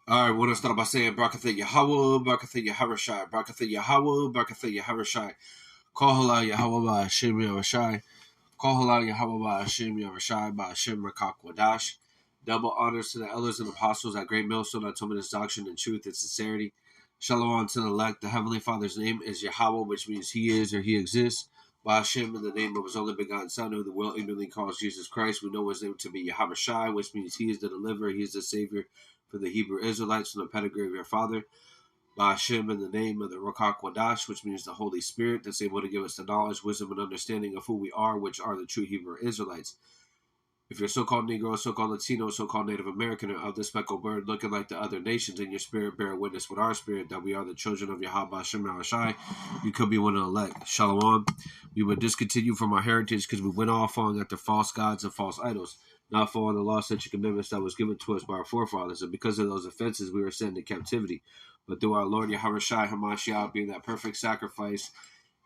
All right, we're gonna start by saying Barakatha Yahweh, Barakatha Yaharashai, Barakatha Yahweh, Barakatha Yaharashai, Kohala Yahweh by Hashem Yaharashai, Kohala Yahweh by Hashem Yaharashai by Hashem Rakak Wadash. Double honors to the elders and apostles at Great Millstone that told me this doctrine in truth and sincerity. Shalom to the elect. The Heavenly Father's name is Yahweh, which means He is or He exists. By Hashem, in the name of His only begotten Son, who the world ignorantly calls Jesus Christ, we know His name to be Yaharashai, which means He is the deliverer, He is the Savior for the Hebrew Israelites from the pedigree of your father. By Hashem, in the name of the Ruach Kwadash, which means the Holy Spirit, that's able to give us the knowledge, wisdom, and understanding of who we are, which are the true Hebrew Israelites. If you're so-called Negro, so-called Latino, so-called Native American, or of the speckled bird looking like the other nations, and your spirit bear witness with our spirit that we are the children of Yahweh Hashem Rashai, you could be one of the elect. Shalom. We would discontinue from our heritage because we went off following after false gods and false idols, not following the law, statutes, and commandments that was given to us by our forefathers. And because of those offenses, we were sent into captivity. But through our Lord Yahweh Shai Hamashiach being that perfect sacrifice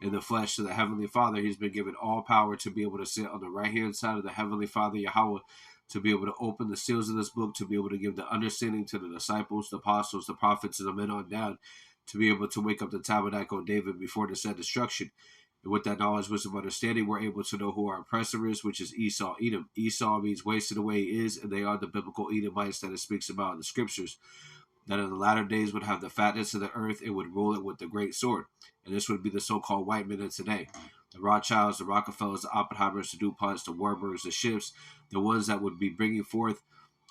in the flesh to the Heavenly Father, He's been given all power to be able to sit on the right-hand side of the Heavenly Father, Yahweh, to be able to open the seals of this book, to be able to give the understanding to the disciples, the apostles, the prophets, and the men on down, to be able to wake up the tabernacle of David before the said destruction. And with that knowledge, wisdom, understanding, we're able to know who our oppressor is, which is Esau, Edom. Esau means wasted away is, and they are the biblical Edomites that it speaks about in the scriptures, that in the latter days would have the fatness of the earth and would rule it with the great sword. And this would be the so-called white men of today. The Rothschilds, the Rockefellers, the Oppenheimers, the DuPonts, the Warburgs, the Schiffs, the ones that would be bringing forth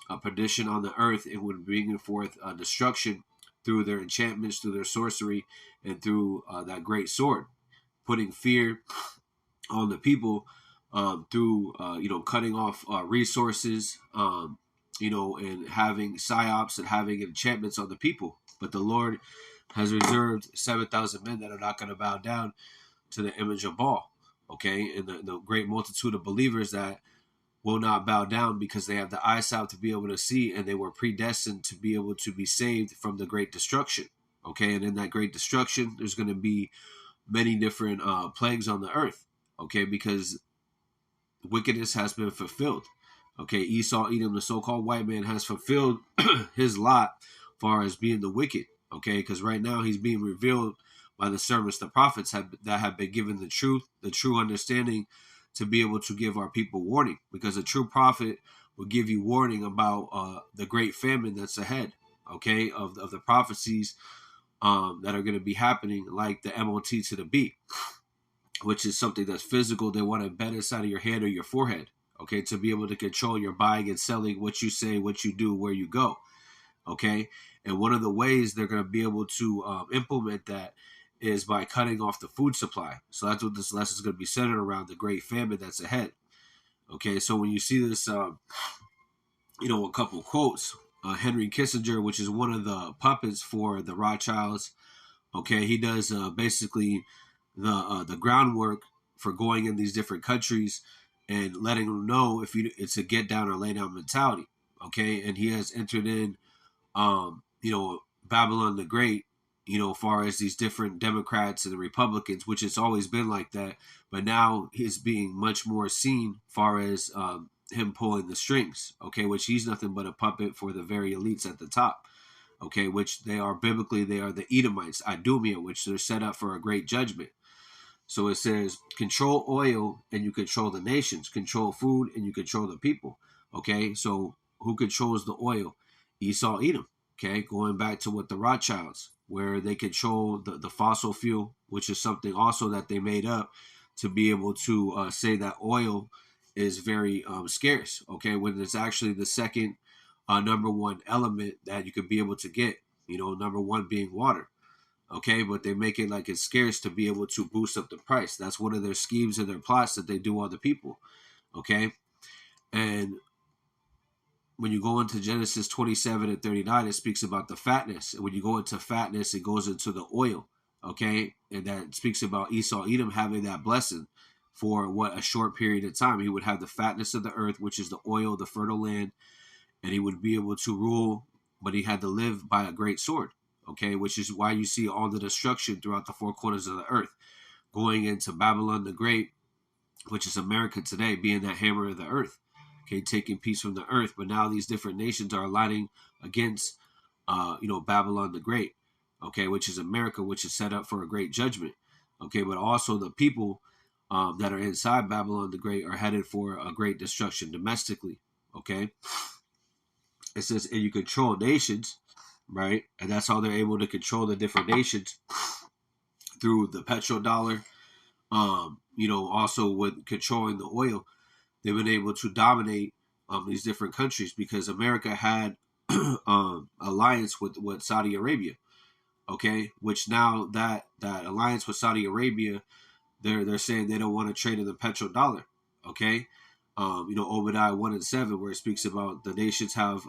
a perdition on the earth and would be bringing forth destruction through their enchantments, through their sorcery, and through that great sword, putting fear on the people through cutting off resources, and having psyops and having enchantments on the people. But the Lord has reserved 7,000 men that are not going to bow down to the image of Baal, okay? And the great multitude of believers that will not bow down because they have the eyesight to be able to see, and they were predestined to be able to be saved from the great destruction, okay? And in that great destruction, there's going to be many different plagues on the earth, okay? Because wickedness has been fulfilled. Okay, Esau, Edom, the so-called white man, has fulfilled his lot as far as being the wicked. Okay, because right now he's being revealed by the servants, the prophets that have been given the truth, the true understanding, to be able to give our people warning. Because a true prophet will give you warning about the great famine that's ahead. Okay, of the prophecies that are going to be happening, like the MOT to the B, which is something that's physical. They want to embed inside of your hand or your forehead. Okay, to be able to control your buying and selling, what you say, what you do, where you go. Okay, and one of the ways they're going to be able to implement that is by cutting off the food supply. So that's what this lesson is going to be centered around, the great famine that's ahead. Okay, so when you see this, a couple quotes, Henry Kissinger, which is one of the puppets for the Rothschilds. Okay, he does basically the groundwork for going in these different countries and letting them know if it's a get down or lay down mentality. Okay, and he has entered in, Babylon the Great, as far as these different Democrats and the Republicans, which it's always been like that, but now he's being much more seen as far as him pulling the strings. Okay, which he's nothing but a puppet for the very elites at the top. Okay, which they are biblically, they are the Edomites, Idumea, which they're set up for a great judgment. So it says, control oil and you control the nations, control food and you control the people. Okay, so who controls the oil? Esau, Edom. Okay, going back to what the Rothschilds, where they control the fossil fuel, which is something also that they made up to be able to say that oil is very scarce. Okay, when it's actually the second number one element that you could be able to get, number one being water. Okay, but they make it like it's scarce to be able to boost up the price. That's one of their schemes and their plots that they do on the people. Okay, and when you go into Genesis 27 and 39, it speaks about the fatness. And when you go into fatness, it goes into the oil. Okay, and that speaks about Esau, Edom having that blessing for a short period of time. He would have the fatness of the earth, which is the oil, the fertile land, and he would be able to rule, but he had to live by a great sword. Okay, which is why you see all the destruction throughout the four corners of the earth, going into Babylon the Great, which is America today, being that hammer of the earth. Okay, taking peace from the earth. But now these different nations are aligning against Babylon the Great, okay, which is America, which is set up for a great judgment, okay, but also the people that are inside Babylon the Great are headed for a great destruction domestically, okay. It says, and you control nations, right, and that's how they're able to control the different nations through the petrodollar. Also with controlling the oil, they've been able to dominate these different countries because America had alliance with Saudi Arabia. Okay, which now that alliance with Saudi Arabia, they're saying they don't want to trade in the petrodollar. Okay, Obadiah 1:7, where it speaks about the nations have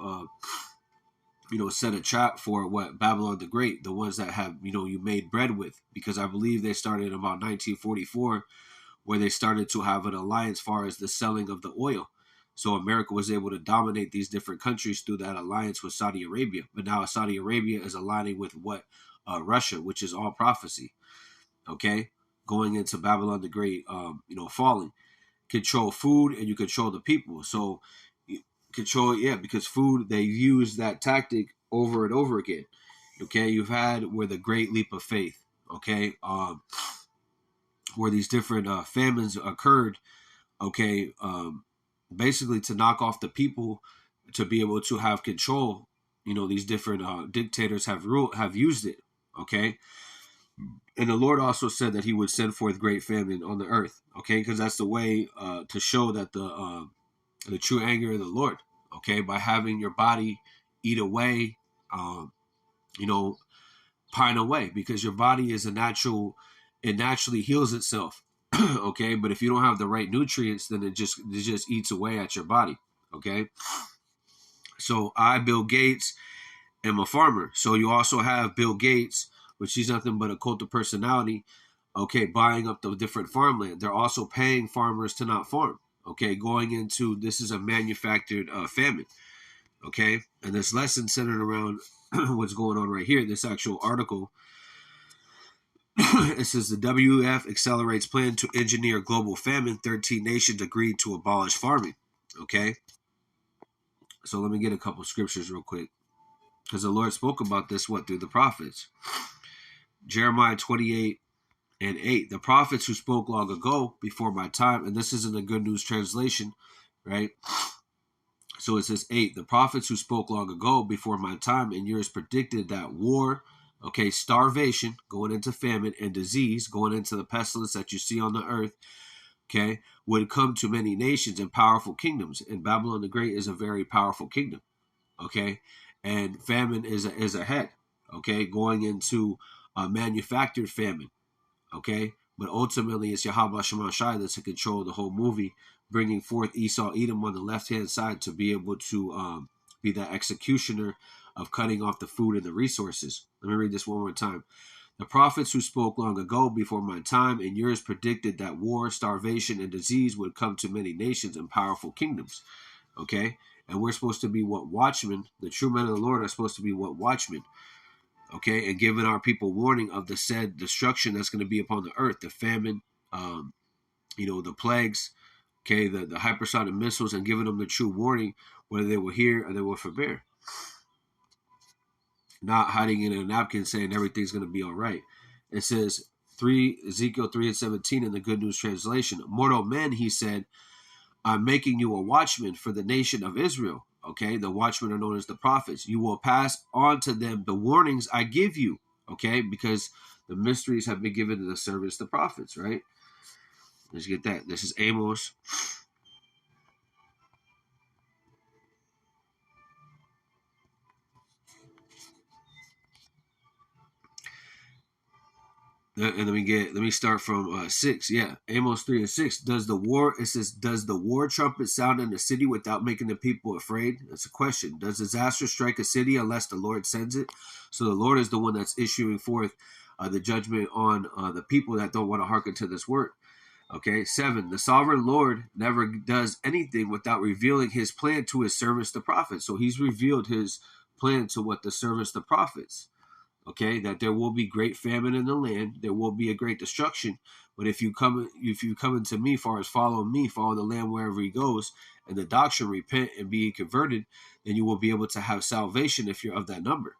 set a trap for what Babylon the Great, the ones that have you made bread with, because I believe they started in about 1944, where they started to have an alliance as far as the selling of the oil. So America was able to dominate these different countries through that alliance with Saudi Arabia. But now Saudi Arabia is aligning with what Russia, which is all prophecy. Okay, going into Babylon the Great, falling. Control food and you control the people. So control, because food, they use that tactic over and over again. Okay, you've had where the great leap of faith. Okay, where these different famines occurred. Okay, basically to knock off the people to be able to have control. These different dictators have used it. Okay, and the Lord also said that He would send forth great famine on the earth. Okay, because that's the way to show that the true anger of the Lord. Okay, by having your body eat away, pine away, because your body is it naturally heals itself. Okay, but if you don't have the right nutrients, then it just eats away at your body. Okay, so I, Bill Gates, am a farmer. So you also have Bill Gates, which he's nothing but a cult of personality. Okay, buying up the different farmland. They're also paying farmers to not farm. Okay, going into this is a manufactured famine. Okay, and this lesson centered around what's going on right here. This actual article. It says the WF accelerates plan to engineer global famine. 13 nations agreed to abolish farming. Okay, so let me get a couple scriptures real quick, because the Lord spoke about this through the prophets. Jeremiah 28:8. The prophets who spoke long ago before my time, and this is in the Good News translation, right? So it says 8. The prophets who spoke long ago before my time and yours predicted that war, okay, starvation, going into famine, and disease, going into the pestilence that you see on the earth, okay, would come to many nations and powerful kingdoms. And Babylon the Great is a very powerful kingdom, okay? And famine is ahead, okay, going into a manufactured famine, okay? But ultimately, it's Yahweh Shema Shai that's in control of the whole movie, bringing forth Esau Edom on the left-hand side to be able to be the executioner of cutting off the food and the resources. Let me read this one more time. The prophets who spoke long ago before my time and yours predicted that war, starvation, and disease would come to many nations and powerful kingdoms. Okay? And we're supposed to be what watchmen. The true men of the Lord are supposed to be what watchmen. Okay? And giving our people warning of the said destruction that's going to be upon the earth, the famine, the plagues, okay, the hypersonic missiles, and giving them the true warning, whether they will hear or they will forbear. Not hiding in a napkin saying everything's going to be all right. It says Ezekiel 3:17 in the Good News translation. Mortal men, he said, I'm making you a watchman for the nation of Israel. Okay, the watchmen are known as the prophets. You will pass on to them the warnings I give you. Okay, because the mysteries have been given to the servants, the prophets, right? Let's get that. This is Amos. And let me start from 6. Yeah, Amos 3:6. It says, does the war trumpet sound in the city without making the people afraid? That's a question. Does disaster strike a city unless the Lord sends it? So the Lord is the one that's issuing forth the judgment on the people that don't want to hearken to this word. Okay, 7. The sovereign Lord never does anything without revealing his plan to his servants, the prophets. So he's revealed his plan to what the servants, the prophets. Okay, that there will be great famine in the land, there will be a great destruction. But if you come into me, far as follow the land wherever he goes, and the doctrine repent and be converted, then you will be able to have salvation if you're of that number.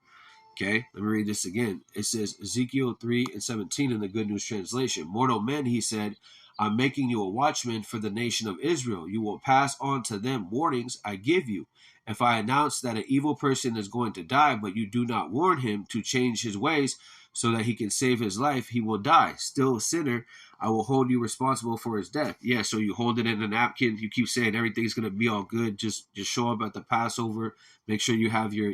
Okay, let me read this again. It says Ezekiel 3:17 in the Good News Translation. Mortal men, he said, I'm making you a watchman for the nation of Israel. You will pass on to them warnings I give you. If I announce that an evil person is going to die, but you do not warn him to change his ways so that he can save his life, he will die. Still a sinner, I will hold you responsible for his death. Yeah, so you hold it in a napkin. You keep saying everything's going to be all good. Just show up at the Passover. Make sure you have your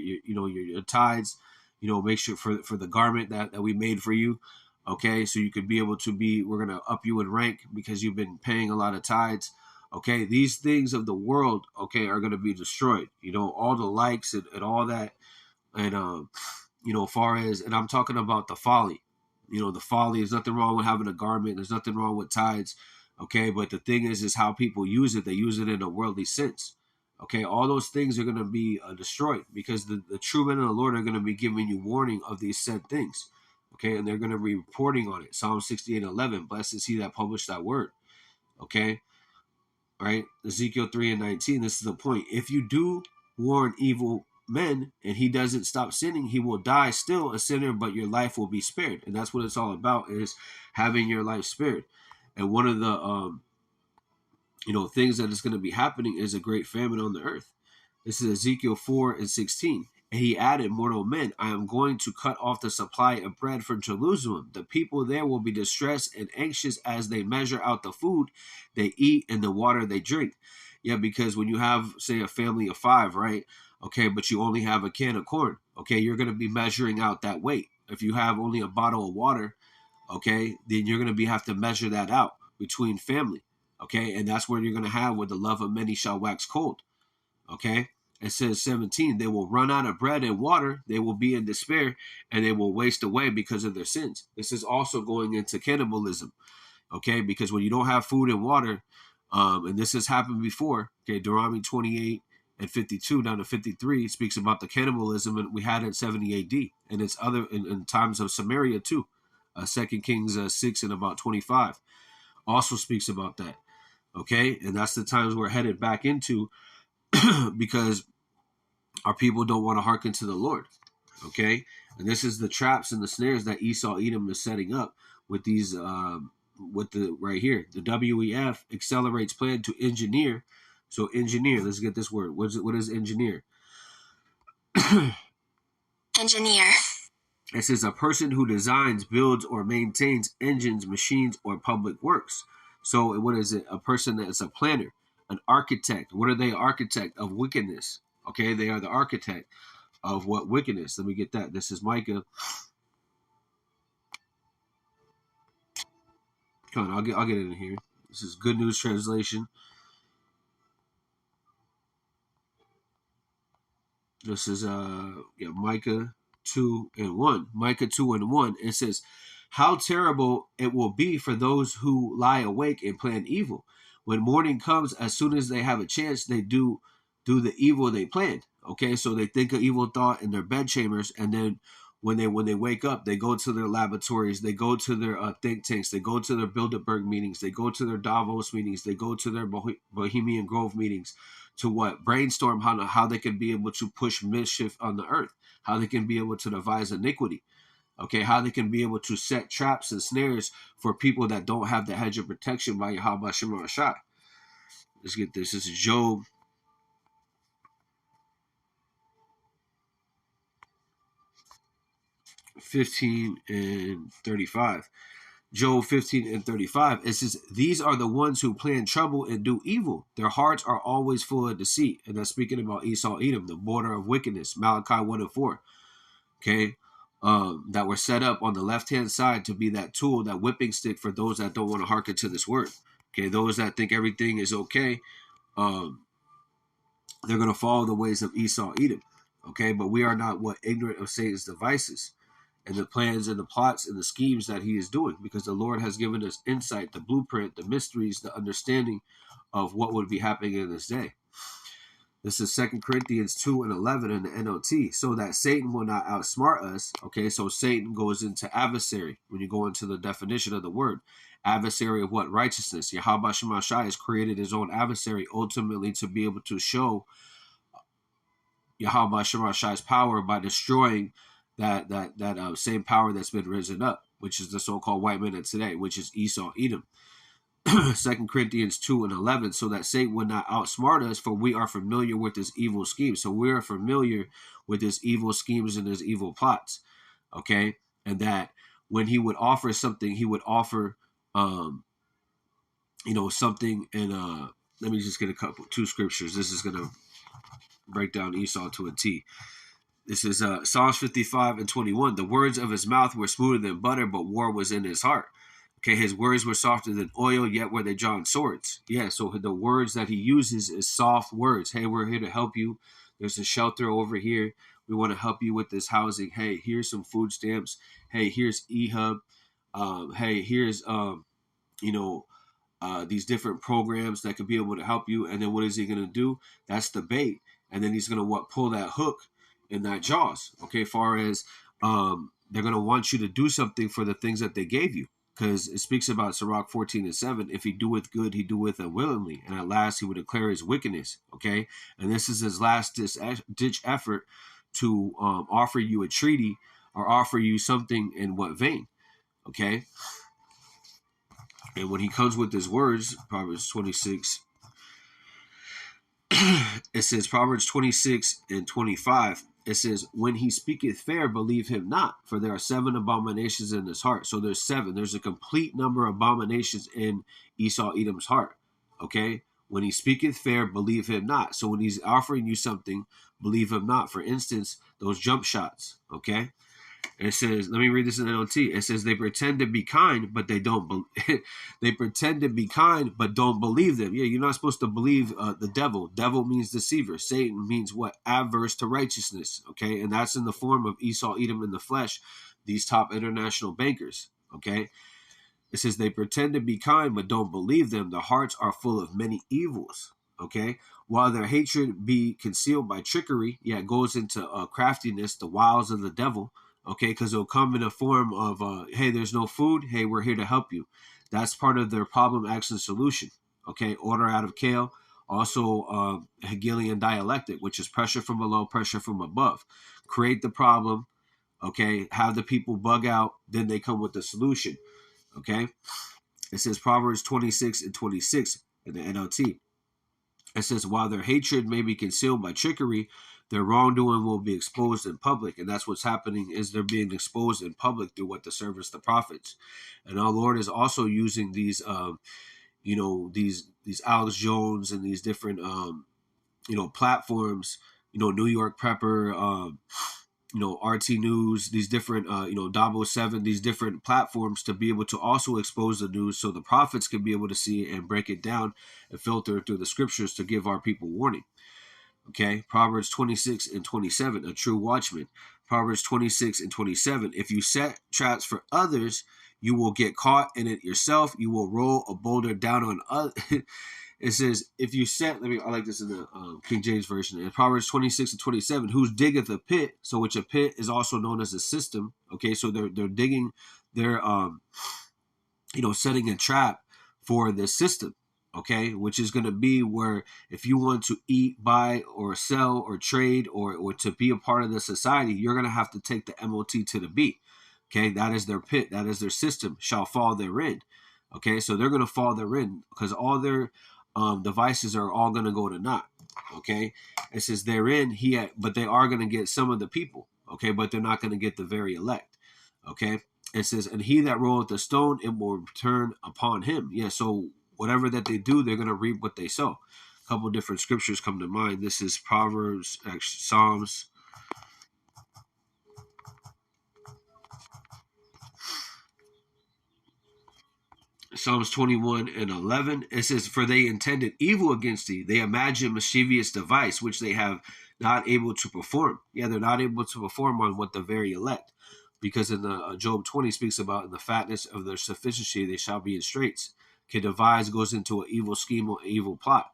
tithes. Make sure for the garment that we made for you. Okay, so you could be able to we're going to up you in rank because you've been paying a lot of tithes. Okay, these things of the world, okay, are going to be destroyed. All the likes and all that. And, far as, and I'm talking about the folly. The folly, there's nothing wrong with having a garment. There's nothing wrong with tithes. Okay, but the thing is how people use it. They use it in a worldly sense. Okay, all those things are going to be destroyed because the true men of the Lord are going to be giving you warning of these said things. Okay, and they're going to be reporting on it. Psalm 68:11, blessed is he that published that word. Okay, right? Ezekiel 3:19, this is the point. If you do warn evil men and he doesn't stop sinning, he will die still a sinner, but your life will be spared. And that's what it's all about, is having your life spared. And one of the things that is going to be happening is a great famine on the earth. This is Ezekiel 4:16. And he added, mortal men, I am going to cut off the supply of bread from Jerusalem. The people there will be distressed and anxious as they measure out the food they eat and the water they drink. Yeah, because when you have, say, a family of 5, right? Okay, but you only have a can of corn. Okay, you're going to be measuring out that weight. If you have only a bottle of water, okay, then you're going to have to measure that out between family. Okay, and that's where you're going to have where the love of many shall wax cold. Okay, it says 17, they will run out of bread and water, they will be in despair, and they will waste away because of their sins. This is also going into cannibalism. Okay, because when you don't have food and water, and this has happened before, okay, Deuteronomy 28:52 down to 53 speaks about the cannibalism and we had in 70 AD, and it's other in times of Samaria too. 2 Kings 6 and about 25 also speaks about that. Okay, and that's the times we're headed back into because our people don't want to hearken to the Lord. Okay, and this is the traps and the snares that Esau Edom is setting up with these with the right here. The WEF accelerates plan to engineer. So engineer, let's get this word. What is engineer? Engineer. It says a person who designs, builds, or maintains engines, machines, or public works. So what is it? A person that is a planner, an architect. What are they? Architect of wickedness. Okay, they are the architect of what wickedness. Let me get that. This is Micah. Come on, I'll get it in here. This is Good News Translation. This is Micah 2:1. Micah 2:1. It says, how terrible it will be for those who lie awake and plan evil. When morning comes, as soon as they have a chance, they do the evil they planned. Okay, so they think of evil thought in their bedchambers, and then when they wake up, they go to their laboratories, they go to their think tanks, they go to their Bilderberg meetings, they go to their Davos meetings, they go to their Bohemian Grove meetings to what? Brainstorm how they can be able to push mischief on the earth, how they can be able to devise iniquity. Okay, how they can be able to set traps and snares for people that don't have the hedge of protection by Yahweh Shema Shai. Let's get this. This is Job 15:35. Job 15:35. It says, these are the ones who plan trouble and do evil. Their hearts are always full of deceit. And that's speaking about Esau Edom, the border of wickedness. Malachi 1:4. Okay. That were set up on the left-hand side to be that tool, that whipping stick for those that don't want to hearken to this word. Okay. Those that think everything is okay, they're going to follow the ways of Esau Edom. Okay. But we are not ignorant of Satan's devices and the plans and the plots and the schemes that he is doing, because the Lord has given us insight, the blueprint, the mysteries, the understanding of what would be happening in this day. This is 2 Corinthians 2:11 in the NLT. So that Satan will not outsmart us. Okay, so Satan goes into adversary when you go into the definition of the word. Adversary of what? Righteousness. Yahweh Shema Shai has created his own adversary ultimately to be able to show Yahweh Shema Shai's power by destroying that same power that's been risen up, which is the so-called white man of today, which is Esau, Edom. 2 Corinthians 2:11, so that Satan would not outsmart us, for we are familiar with his evil schemes. So we are familiar with his evil schemes and his evil plots. Okay, and that when he would offer something, he would offer, something. And let me just get two scriptures. This is gonna break down Esau to a T. This is Psalms 55:21. The words of his mouth were smoother than butter, but war was in his heart. Okay, his words were softer than oil, yet were they drawn swords. Yeah, so the words that he uses is soft words. Hey, we're here to help you. There's a shelter over here. We want to help you with this housing. Hey, here's some food stamps. Hey, here's eHub. Hey, here's these different programs that could be able to help you. And then what is he going to do? That's the bait. And then he's going to pull that hook in that jaws. Okay, far as they're going to want you to do something for the things that they gave you. Because it speaks about Sirach 14:7. If he doeth good, he doeth unwillingly. And at last he would declare his wickedness. Okay. And this is his last ditch effort to offer you a treaty or offer you something in what vein. Okay. And when he comes with his words, Proverbs 26, it says, Proverbs 26:25, it says, when he speaketh fair, believe him not, for there are 7 abominations in his heart. So there's 7. There's a complete number of abominations in Esau, Edom's heart. Okay? When he speaketh fair, believe him not. So when he's offering you something, believe him not. For instance, those jump shots. Okay? It says, let me read this in NLT. It says, they pretend to be kind, but they don't. They pretend to be kind, but don't believe them. Yeah, you're not supposed to believe the devil. Devil means deceiver. Satan means what? Adverse to righteousness. Okay, and that's in the form of Esau, Edom in the flesh. These top international bankers. Okay, it says they pretend to be kind, but don't believe them. Their hearts are full of many evils. Okay, while their hatred be concealed by trickery, yeah, it goes into craftiness, the wiles of the devil. Okay, because it'll come in a form of, hey, there's no food. Hey, we're here to help you. That's part of their problem, action, solution. Okay, order out of Kale. Also, Hegelian dialectic, which is pressure from below, pressure from above. Create the problem. Okay, have the people bug out. Then they come with the solution. Okay, it says Proverbs 26:26 in the NLT. It says, while their hatred may be concealed by trickery, their wrongdoing will be exposed in public. And that's what's happening, is they're being exposed in public through what the service the prophets. And our Lord is also using these, these Alex Jones and these different, platforms, New York Prepper, RT News, these different, 007, these different platforms to be able to also expose the news so the prophets can be able to see it and break it down and filter it through the scriptures to give our people warning. Okay, Proverbs 26:27, a true watchman. Proverbs 26:27, if you set traps for others, you will get caught in it yourself. You will roll a boulder down on others. It says, if you set, I like this in the King James Version. In Proverbs 26:27, who diggeth a pit, so which a pit is also known as a system. Okay, so they're digging, they're setting a trap for the system. Okay, which is going to be where if you want to eat, buy, or sell, or trade, or to be a part of the society, you're going to have to take the MOT to the B. Okay, that is their pit, that is their system, shall fall therein. Okay, so they're going to fall therein because all their devices are all going to go to naught. Okay, it says therein but they are going to get some of the people. Okay, but they're not going to get the very elect. Okay, it says, and he that rolleth the stone, it will return upon him. Yeah, so whatever that they do, they're going to reap what they sow. A couple different scriptures come to mind. This is Proverbs, actually Psalms. Psalms 21:11. It says, for they intended evil against thee. They imagine mischievous device, which they have not able to perform. Yeah, they're not able to perform on what the very elect. Because in the Job 20 speaks about in the fatness of their sufficiency, they shall be in straits. Okay, devise goes into an evil scheme or evil plot.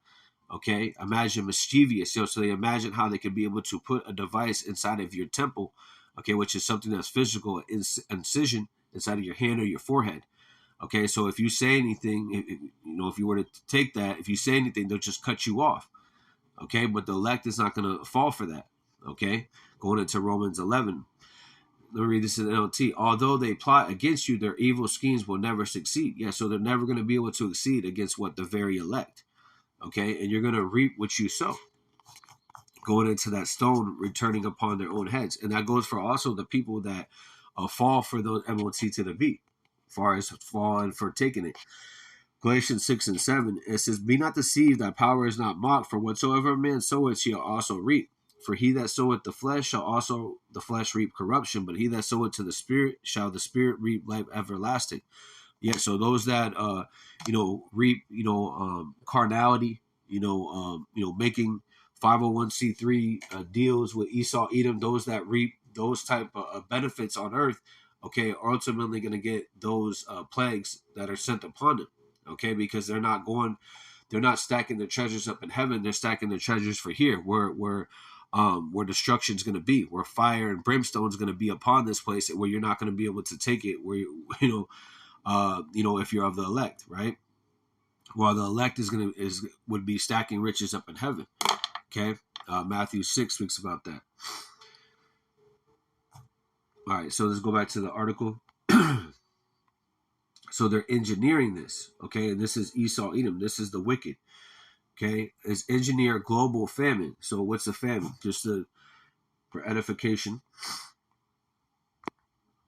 Okay, imagine mischievous. So they imagine how they could be able to put a device inside of your temple, okay, which is something that's physical, incision inside of your hand or your forehead. Okay, so if you say anything, if you were to take that, if you say anything, they'll just cut you off. Okay, but the elect is not going to fall for that. Okay, going into Romans 11. let me read this in NLT. Although they plot against you, their evil schemes will never succeed. Yeah, so they're never going to be able to succeed against what the very elect. Okay, and you're going to reap what you sow. Going into that stone, returning upon their own heads. And that goes for also the people that fall for those MOT to the beat, as far as falling for taking it. Galatians 6 and 7, it says, be not deceived, that power is not mocked, for whatsoever a man soweth shall also reap. For he that soweth the flesh shall also the flesh reap corruption, but he that soweth to the Spirit shall the Spirit reap life everlasting. Yeah, so those that reap carnality, making 501c3 deals with Esau, Edom, those that reap those type of benefits on earth, okay, are ultimately going to get those plagues that are sent upon them, okay, because they're not stacking their treasures up in heaven, they're stacking their treasures for here, where destruction is going to be, where fire and brimstone is going to be upon this place, where you're not going to be able to take it, where if you're of the elect, right? While the elect would be stacking riches up in heaven. Okay, Matthew 6 speaks about that. All right, so let's go back to the article. So they're engineering this, okay, and this is Esau, Edom. This is the wicked. Okay, it's engineer global famine. So what's a famine? Just for edification.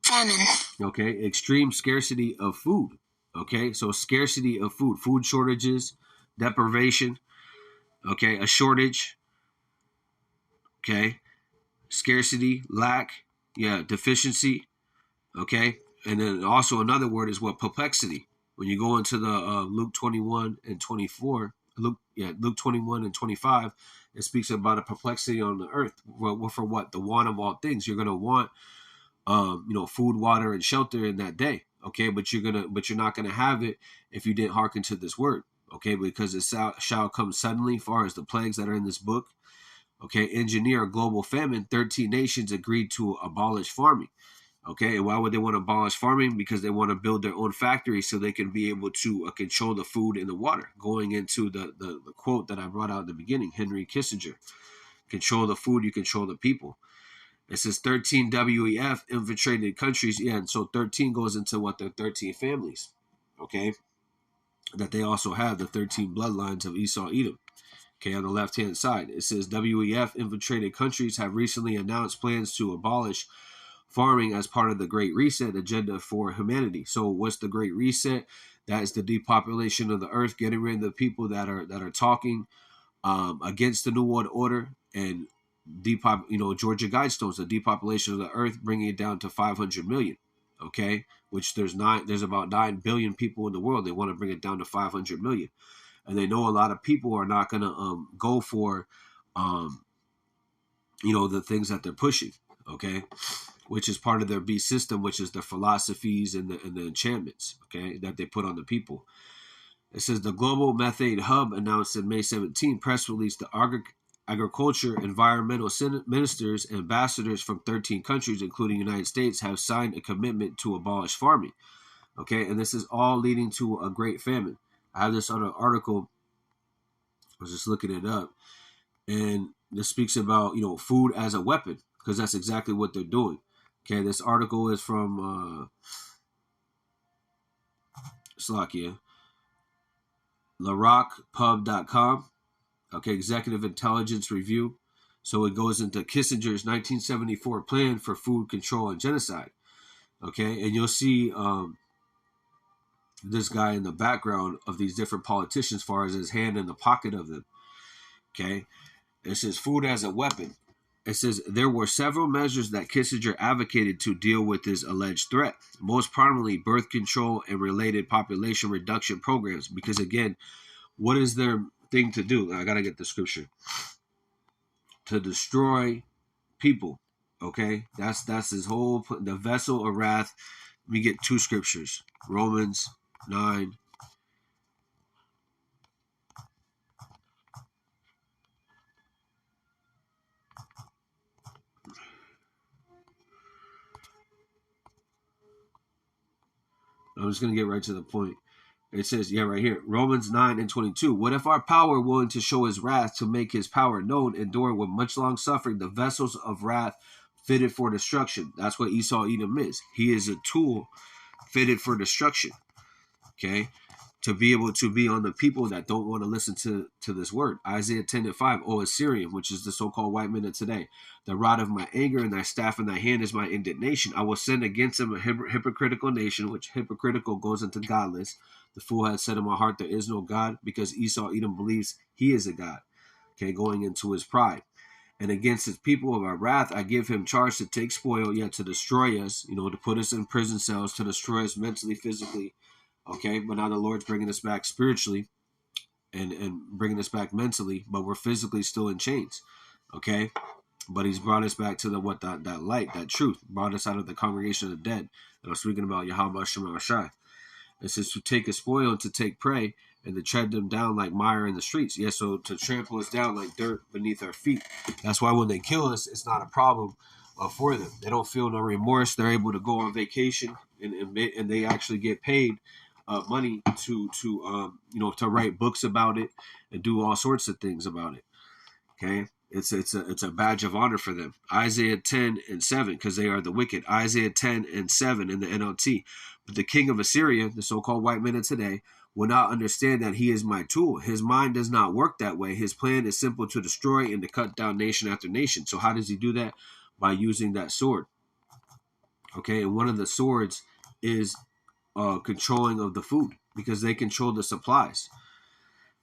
Famine. Okay, extreme scarcity of food. Okay, so scarcity of food shortages, deprivation. Okay, a shortage. Okay, scarcity, lack, deficiency. Okay, and then also another word is what? Perplexity. When you go into the Luke 21 and 24, Luke 21 and 25, it speaks about a perplexity on the earth. Well, for what? The want of all things. You're gonna want food, water, and shelter in that day. Okay, but you're not gonna have it if you didn't hearken to this word. Okay, because it shall come suddenly, as far as the plagues that are in this book. Okay, engineer a global famine. 13 nations agreed to abolish farming. Okay, and why would they want to abolish farming? Because they want to build their own factories so they can be able to control the food and the water. Going into the quote that I brought out at the beginning, Henry Kissinger, control the food, you control the people. It says 13 WEF infiltrated countries. Yeah, and so 13 goes into what? Their 13 families. Okay, that they also have the 13 bloodlines of Esau, Edom. Okay, on the left-hand side, it says WEF infiltrated countries have recently announced plans to abolish farming as part of the Great Reset agenda for humanity. So what's the Great Reset? That is the depopulation of the earth, getting rid of the people that are talking against the New World Order, and Georgia Guidestones, the depopulation of the earth, bringing it down to 500 million. Okay, which there's about 9 billion people in the world. They want to bring it down to 500 million. And they know a lot of people are not going to go for, the things that they're pushing, okay, which is part of their beast system, which is the philosophies and the enchantments, okay, that they put on the people. It says the Global Methane Hub announced in May 17 press release the agriculture, environmental ministers, and ambassadors from 13 countries, including the United States, have signed a commitment to abolish farming, okay, and this is all leading to a great famine. I have this other article. I was just looking it up, and this speaks about food as a weapon, because that's exactly what they're doing. Okay, this article is from Slovakia, LaRockPub.com. Okay, Executive Intelligence Review. So it goes into Kissinger's 1974 plan for food control and genocide. Okay, and you'll see this guy in the background of these different politicians, as far as his hand in the pocket of them. Okay, it says food as a weapon. It says there were several measures that Kissinger advocated to deal with this alleged threat, most prominently birth control and related population reduction programs. Because again, what is their thing to do? I gotta get the scripture. To destroy people. Okay, that's his whole, the vessel of wrath. Let me get two scriptures. Romans 9. I'm just going to get right to the point. It says, right here, Romans 9 and 22. What if our power, willing to show his wrath, to make his power known, enduring with much long suffering the vessels of wrath fitted for destruction. That's what Esau Edom is. He is a tool fitted for destruction. Okay, to be able to be on the people that don't want to listen to this word. Isaiah 10:5, O Assyrian, which is the so-called white men of today, the rod of my anger and thy staff in thy hand is my indignation. I will send against them a hypocritical nation, which hypocritical goes into godless. The fool has said in my heart, there is no God, because Esau Edom believes he is a God. Okay, going into his pride. And against his people of our wrath, I give him charge to take spoil, yet to destroy us, to put us in prison cells, to destroy us mentally, physically. Okay, but now the Lord's bringing us back spiritually and bringing us back mentally, but we're physically still in chains. Okay, but he's brought us back to that light, that truth, brought us out of the congregation of the dead. And I'm speaking about Yahweh Shema Shai. It says to take a spoil, to take prey, and to tread them down like mire in the streets. Yeah, so to trample us down like dirt beneath our feet. That's why when they kill us, it's not a problem for them. They don't feel no remorse. They're able to go on vacation, and they actually get paid money to write books about it and do all sorts of things about it. Okay, it's a badge of honor for them. Isaiah 10:7, because they are the wicked. Isaiah 10:7 in the NLT. But the king of Assyria, the so-called white men of today, will not understand that he is my tool. His mind does not work that way. His plan is simple, to destroy and to cut down nation after nation. So how does he do that? By using that sword. Okay, and one of the swords is controlling of the food, because they control the supplies.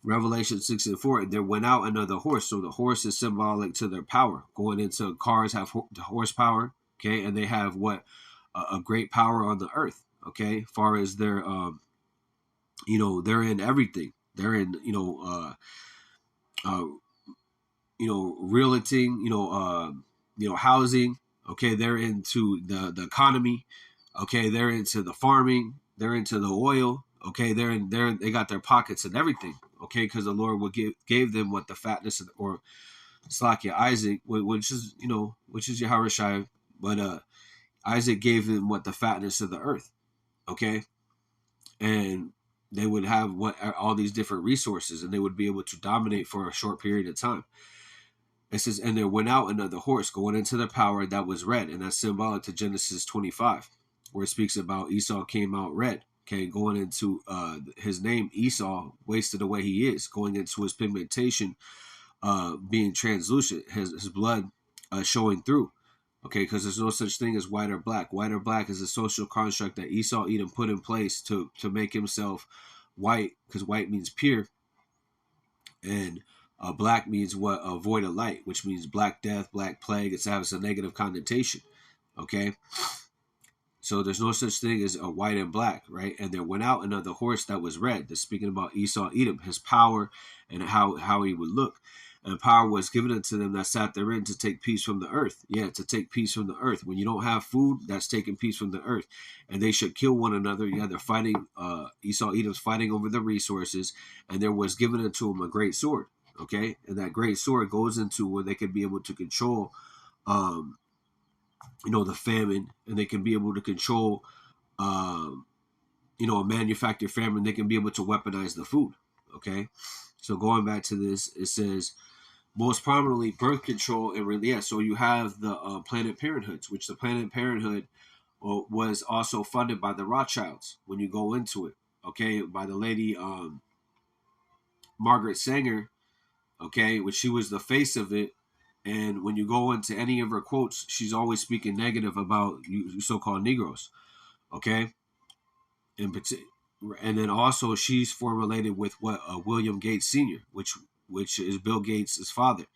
Revelation 6:4, there went out another horse. So the horse is symbolic to their power. Going into cars have horsepower, okay, and they have a great power on the earth, okay, as far as their they're in everything. They're in realting, housing, okay, they're into the economy, okay, they're into the farming, they're into the oil, okay, they got their pockets and everything, okay, because the Lord gave them what the fatness of, or Slakia Isaac, which is Yahawashi, but Isaac gave them what the fatness of the earth, okay, and they would have all these different resources, and they would be able to dominate for a short period of time. It says, and there went out another horse going into the power that was red, and that's symbolic to Genesis 25, where it speaks about Esau came out red. Okay, going into his name, Esau, wasted the way he is, going into his pigmentation, being translucent, his blood showing through. Okay, because there's no such thing as white or black. White or black is a social construct that Esau Edom put in place to make himself white, because white means pure, and black means what? A void of light, which means black death, black plague. It has a negative connotation. Okay, so there's no such thing as a white and black, right? And there went out another horse that was red. That's speaking about Esau Edom, his power, and how he would look. And power was given unto them that sat therein to take peace from the earth. Yeah, to take peace from the earth. When you don't have food, that's taking peace from the earth. And they should kill one another. Yeah, they're fighting. Esau Edom's fighting over the resources. And there was given unto them a great sword. Okay, and that great sword goes into where they could be able to control, the famine, and they can be able to control, a manufactured famine. They can be able to weaponize the food. Okay, so going back to this, it says most prominently birth control and so you have the Planned Parenthoods, which the Planned Parenthood was also funded by the Rothschilds. When you go into it, okay, by the lady Margaret Sanger. Okay, which she was the face of it. And when you go into any of her quotes, she's always speaking negative about you so-called Negroes. Okay, and then also she's formulated with William Gates Sr., which is Bill Gates' father.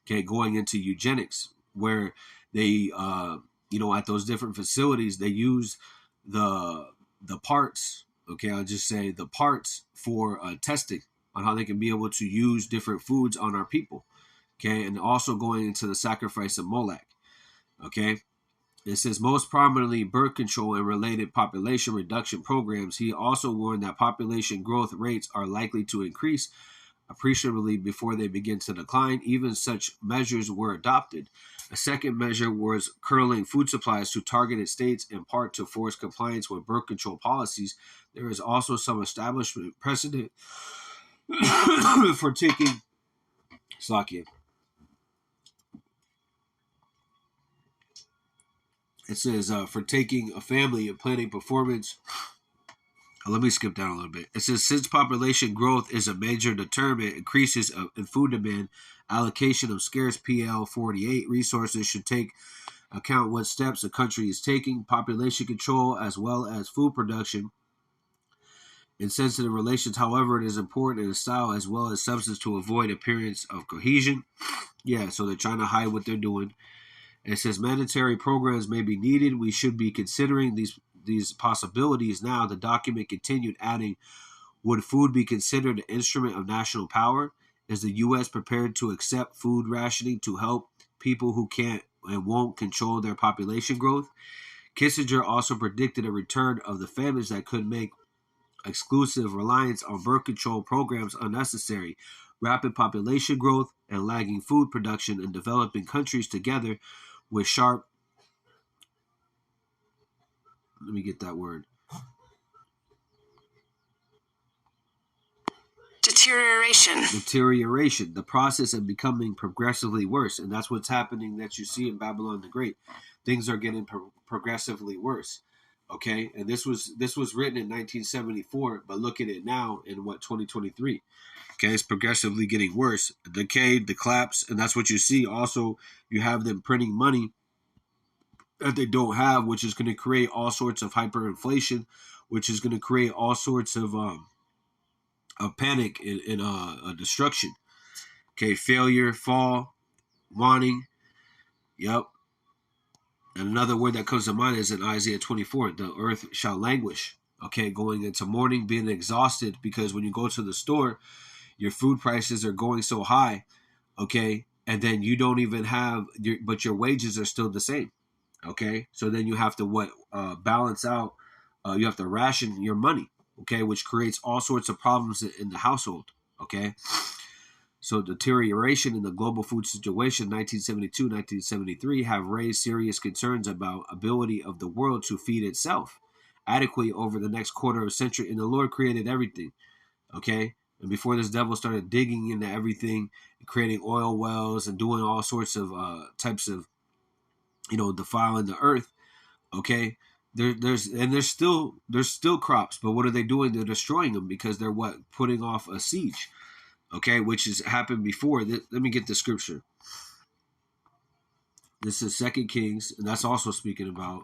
Okay, going into eugenics, where they at those different facilities they use the parts. Okay, I'll just say the parts for testing on how they can be able to use different foods on our people. Okay, and also going into the sacrifice of Moloch. Okay, it says most prominently birth control and related population reduction programs. He also warned that population growth rates are likely to increase appreciably before they begin to decline. Even such measures were adopted. A second measure was curling food supplies to targeted states, in part to force compliance with birth control policies. There is also some establishment precedent for taking Slakia. It says, for taking a family and planning performance. Let me skip down a little bit. It says, since population growth is a major determinant, increases in food demand, allocation of scarce PL48 resources should take account what steps a country is taking, population control, as well as food production. In sensitive relations, however, it is important in style as well as substance to avoid appearance of cohesion. Yeah, so they're trying to hide what they're doing. It says mandatory programs may be needed. We should be considering these possibilities now. The document continued, adding, would food be considered an instrument of national power? Is the U.S. prepared to accept food rationing to help people who can't and won't control their population growth? Kissinger also predicted a return of the famines that could make exclusive reliance on birth control programs unnecessary. Rapid population growth and lagging food production in developing countries together with sharp, let me get that word, deterioration, the process of becoming progressively worse. And that's what's happening that you see in Babylon the Great. Things are getting progressively worse. Okay, and this was written in 1974, but look at it now in 2023. Okay, it's progressively getting worse. The decay, the collapse, and that's what you see. Also, you have them printing money that they don't have, which is going to create all sorts of hyperinflation, which is going to create all sorts of panic and destruction. Okay, failure, fall, wanting. Yep. And another word that comes to mind is in Isaiah 24, the earth shall languish. Okay, going into mourning, being exhausted, because when you go to the store, your food prices are going so high, okay, and then you don't even have, but your wages are still the same, okay? So then you have to balance out, you have to ration your money, okay, which creates all sorts of problems in the household, okay? So deterioration in the global food situation, 1972, 1973, have raised serious concerns about ability of the world to feed itself adequately over the next quarter of a century. And the Lord created everything, okay? And before this devil started digging into everything, creating oil wells and doing all sorts of types of, defiling the earth, okay? There's still crops, but what are they doing? They're destroying them because they're putting off a siege. Okay, which has happened before. Let me get the scripture. This is 2 Kings, and that's also speaking about,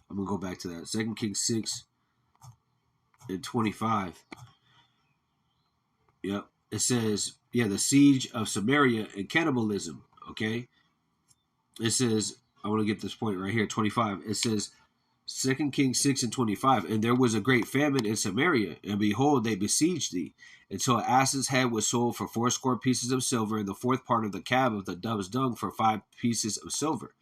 I'm going to go back to that. 2 Kings 6 and 25. Yep. It says, the siege of Samaria and cannibalism. Okay. It says, I want to get this point right here, 25. It says, 2 Kings 6 and 25, and there was a great famine in Samaria, and behold, they besieged thee, until an ass's head was sold for 80 pieces of silver, and the fourth part of the cab of the dove's dung for 5 pieces of silver.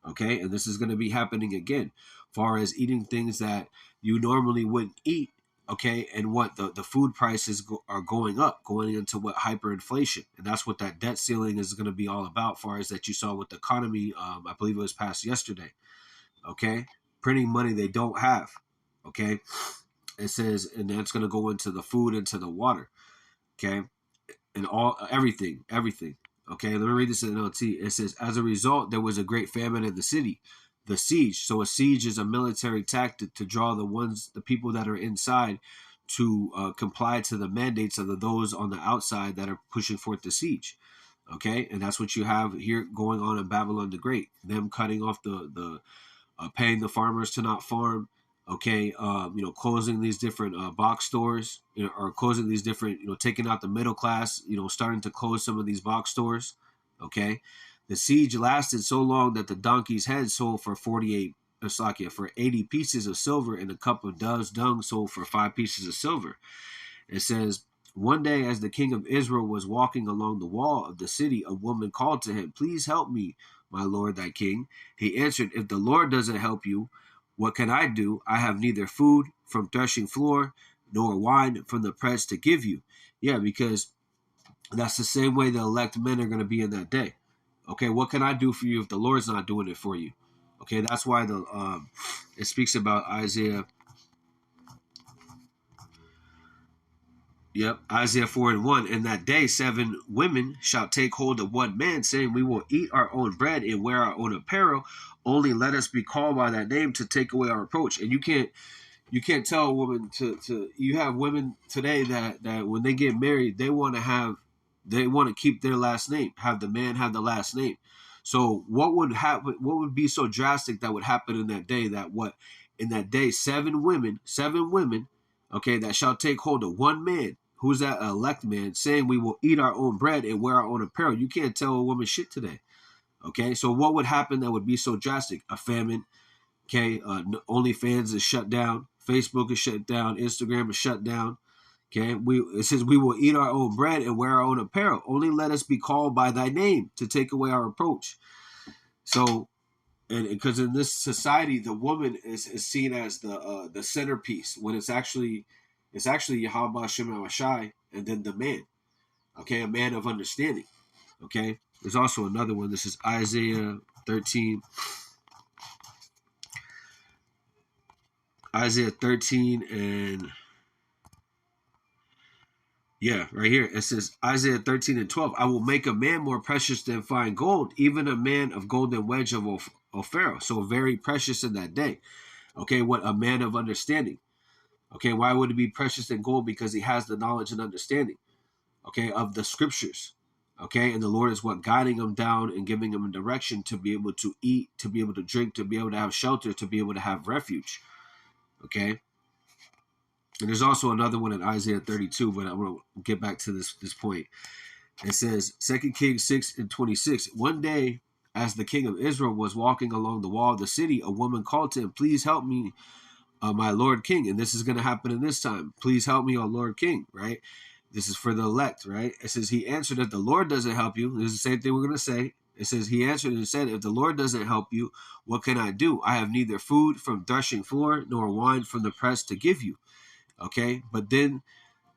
Okay, and this is going to be happening again, far as eating things that you normally wouldn't eat. Okay, and what the food prices are going up, going into what hyperinflation, and that's what that debt ceiling is going to be all about. Far as that you saw with the economy, I believe it was passed yesterday. Okay, printing money they don't have. Okay, it says, and that's going to go into the food, into the water. Okay, and everything. Okay, let me read this in NLT. It says, as a result, there was a great famine in the city, the siege. So a siege is a military tactic to draw the people that are inside to comply to the mandates of those on the outside that are pushing forth the siege. Okay, and that's what you have here going on in Babylon the Great. Them cutting off the paying the farmers to not farm. Okay, closing these different box stores, or closing these different, taking out the middle class, starting to close some of these box stores. Okay, the siege lasted so long that the donkey's head sold for 80 pieces of silver, and a cup of dove's dung sold for 5 pieces of silver. It says, one day as the king of Israel was walking along the wall of the city, a woman called to him, please help me, my lord, thy king. He answered, if the Lord doesn't help you, what can I do? I have neither food from threshing floor nor wine from the press to give you. Yeah, because that's the same way the elect men are going to be in that day. Okay, what can I do for you if the Lord's not doing it for you? Okay, that's why it speaks about Isaiah. Yep, Isaiah 4 and 1. In that day, 7 women shall take hold of one man, saying, we will eat our own bread and wear our own apparel. only let us be called by that name to take away our reproach. And you can't tell a woman to you have women today that when they get married, they want to keep their last name, have the man have the last name. So what would happen, what would be so drastic that would happen in that day, in that day, seven women, okay, that shall take hold of one man, who's that elect man, saying we will eat our own bread and wear our own apparel. You can't tell a woman shit today. Okay, so what would happen that would be so drastic? A famine. Okay, OnlyFans is shut down. Facebook is shut down. Instagram is shut down. Okay, it says we will eat our own bread and wear our own apparel. Only let us be called by thy name to take away our reproach. So, and because in this society, the woman is seen as the centerpiece, when it's actually Yahweh Shem Shai, and then the man. Okay, a man of understanding. Okay, there's also another one. This is Isaiah 13. Isaiah 13 and yeah, right here. It says Isaiah 13 and 12. I will make a man more precious than fine gold, even a man of golden wedge of Ophir. So very precious in that day. Okay, what a man of understanding. Okay, why would it be precious than gold? Because he has the knowledge and understanding, okay, of the scriptures. Okay, and the Lord is what guiding him down and giving him a direction to be able to eat, to be able to drink, to be able to have shelter, to be able to have refuge. Okay. And there's also another one in Isaiah 32, but I'm going to get back to this point. It says, 2 Kings 6 and 26, one day as the king of Israel was walking along the wall of the city, a woman called to him, please help me, my Lord King. And this is going to happen in this time. Please help me, O Lord King, right? This is for the elect, right? It says, he answered, if the Lord doesn't help you, this is the same thing we're going to say. It says, he answered and said, if the Lord doesn't help you, what can I do? I have neither food from threshing floor nor wine from the press to give you. Okay, but then